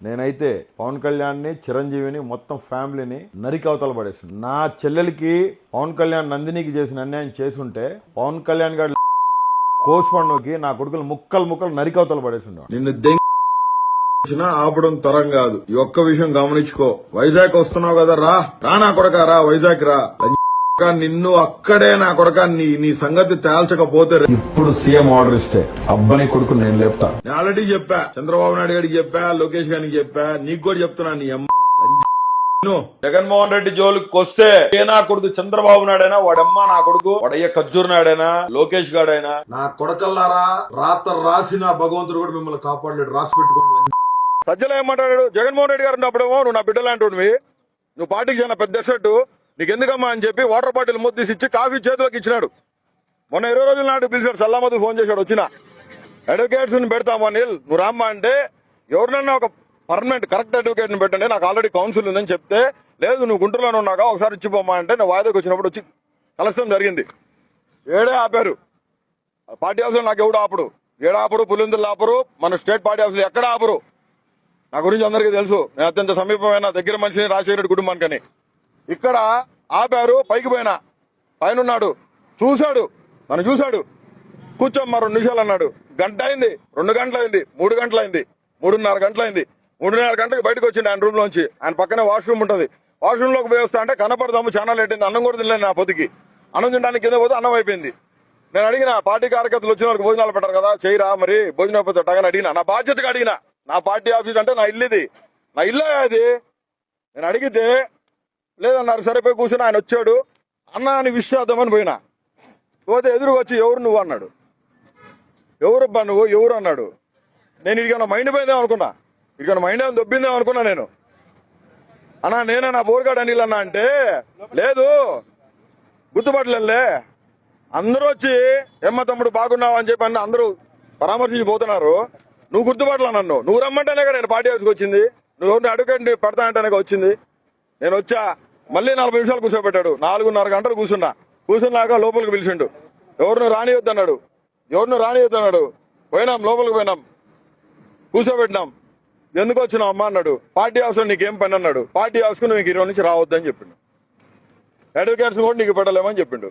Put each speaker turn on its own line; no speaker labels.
నేనైతే పవన్ కళ్యాణ్ని, చిరంజీవిని, మొత్తం ఫ్యామిలీని నరికి అవతల పడేసి, నా చెల్లెలకి పవన్ కళ్యాణ్ నందినికి చేసిన అన్యాయం చేసుంటే పవన్ కళ్యాణ్ గారు కోసుపండుకి నా కొడుకులు ముక్కలు నరికి అవతల పడేసి నిన్ను ఆపడం తరం కాదు. ఈ ఒక్క విషయం గమనించుకో. వైజాగ్ వస్తున్నావు కదా, రా నా కొడక, రా వైజాగ్ రా. నిన్ను అక్కడే నా కొడక నీ సంగతి తేల్చకపోతే ఇప్పుడు సీఎం ఆర్డర్ ఇస్తే అబ్బాయి కొడుకు నేను లేపుతా. నేను ఆల్రెడీ చెప్పా, చంద్రబాబు నాయుడు గారికి చెప్పా, లోకేష్ గారికి చెప్పా, నీకు కూడా చెప్తున్నా. నీ అమ్మ జగన్మోహన్ రెడ్డి జోలికి వస్తే ఏ నా కొడుకు చంద్రబాబు నాయుడైనా, వాడమ్మ నా కొడుకు వాడయ్య ఖర్జూర్ నాయుడైనా, లోకేష్ గాడైనా, నా కొడకల్లారా రాసిన భగవంతుడు కూడా మిమ్మల్ని కాపాడలేడు. రాసి పెట్టుకోండి. సజ్జలో ఏమంటాడు జగన్మోహన్ రెడ్డి గారు ఉన్నప్పుడేమో నువ్వు నా బిడ్డలాంటివి, నువ్వు పార్టీకి చాలా పెద్ద సెట్, నీకెందుకమ్మా అని చెప్పి వాటర్ బాటిల్ ముద్దిసి ఇచ్చి కాఫీ చేతిలోకి ఇచ్చినాడు. మొన్న 20 రోజుల నాడు పిలిచాడు, సల్లామద్దు ఫోన్ చేశాడు. వచ్చిన అడ్వకేట్స్ ని పెడతామా నీల్, నువ్వు రామ్మా అంటే ఎవరినన్నా ఒక పర్మనెంట్ కరెక్ట్ అడ్వకేట్ ని పెట్టండి, నాకు ఆల్రెడీ కౌన్సిల్ ఉందని చెప్తే, లేదు నువ్వు గుంటూరులోనే ఉన్నాగా ఒకసారి ఇచ్చిపోమ్మా అంటే నేను వాయిదాకి వచ్చినప్పుడు వచ్చి కలసం జరిగింది. ఏడే ఆపారు పార్టీ హౌస్ లో. నాకు ఎవడు ఆపడు, ఏడాపరు, పులిందులు ఆపరు, మన స్టేట్ పార్టీ హౌస్ లో ఎక్కడ ఆపరు. నా గురించి అందరికీ తెలుసు, నేను అత్యంత సమీపమైన దగ్గర మనిషిని, రాజశేఖర రెడ్డి కుటుంబానికని. ఇక్కడ ఆపారు, పైకి పోయినా, పైన ఉన్నాడు, చూశాడు, నన్ను చూశాడు, కూర్చోమ్మా 2 నిమిషాలు అన్నాడు. గంట అయింది, 2 గంటలు అయింది, 3 గంటలు అయింది, 3:30 గంటలు అయింది. 3:30 గంటలకు బయటకు వచ్చింది ఆయన రూమ్ లోంచి. ఆయన పక్కనే వాష్రూమ్ ఉంటుంది. వాష్రూమ్ లోకి పోయి వస్తా అంటే కనపడదాము, చాలా లేట్ అయింది, అన్నం కూడా తినలేదు. నా పొద్దుకి అన్నం తినడానికి కింద పోతే అన్నం అయిపోయింది. నేను అడిగిన, పార్టీ కార్యకర్తలు వచ్చిన వాళ్ళకి భోజనాలు పెట్టారు కదా, చేయరా మరి భోజనం పెట్టాగని అడిగినా. నా బాధ్యతగా అడిగిన, నా పార్టీ ఆఫీస్ అంటే నా ఇల్లు ఇది, నా ఇల్లే అది. నేను అడిగితే లేదన్నారు. సరిపోయి కూర్చొని ఆయన వచ్చాడు. అన్న అని విశ్వాసమని పోయినా, పోతే ఎదురుగా వచ్చి ఎవరు నువ్వు అన్నాడు. ఎవరబ్బా నువ్వు, ఎవరు అన్నాడు. నేను ఇడికన్నా మైండ్ పోయిందేమో అనుకున్నా, ఇడికన్నా మైండ్ ఏమైనా దొబ్బిందేమో అనుకున్నా. నేను అన్నా నేనే నా బోర్గాడ్ అనిల్ అన్నా అంటే, లేదు గుర్తుపట్టలే, అందరూ వచ్చి ఎమ్మ తమ్ముడు బాగున్నావు అని చెప్పి అన్న అందరూ పరామర్శించి పోతున్నారు. నువ్వు గుర్తుపట్టలే నన్ను, నువ్వు రమ్మంటేనే కదా నేను పార్టీ హౌస్కి వచ్చింది, నువ్వు ఎవరిని అడ్వకేట్ పెడతా అంటేనే వచ్చింది. నేను వచ్చా, మళ్ళీ 40 నిమిషాలు కూర్చోబెట్టాడు. 4:30 గంటలు కూర్చున్నాక లోపలికి పిలిచిండు. ఎవరిని రానియొద్దన్నాడు, పోయినాం, లోపలికి పోయినాం, కూర్చోబెట్టినాం. ఎందుకు వచ్చినావు అమ్మా అన్నాడు. పార్టీ హౌస్ లో నీకేం పని అన్నాడు. పార్టీ హౌస్ కు నువ్వు 20 నుంచి రావద్దని చెప్పిండు. అడ్వకేట్స్ కూడా నీకు పెట్టలేమని చెప్పిండు.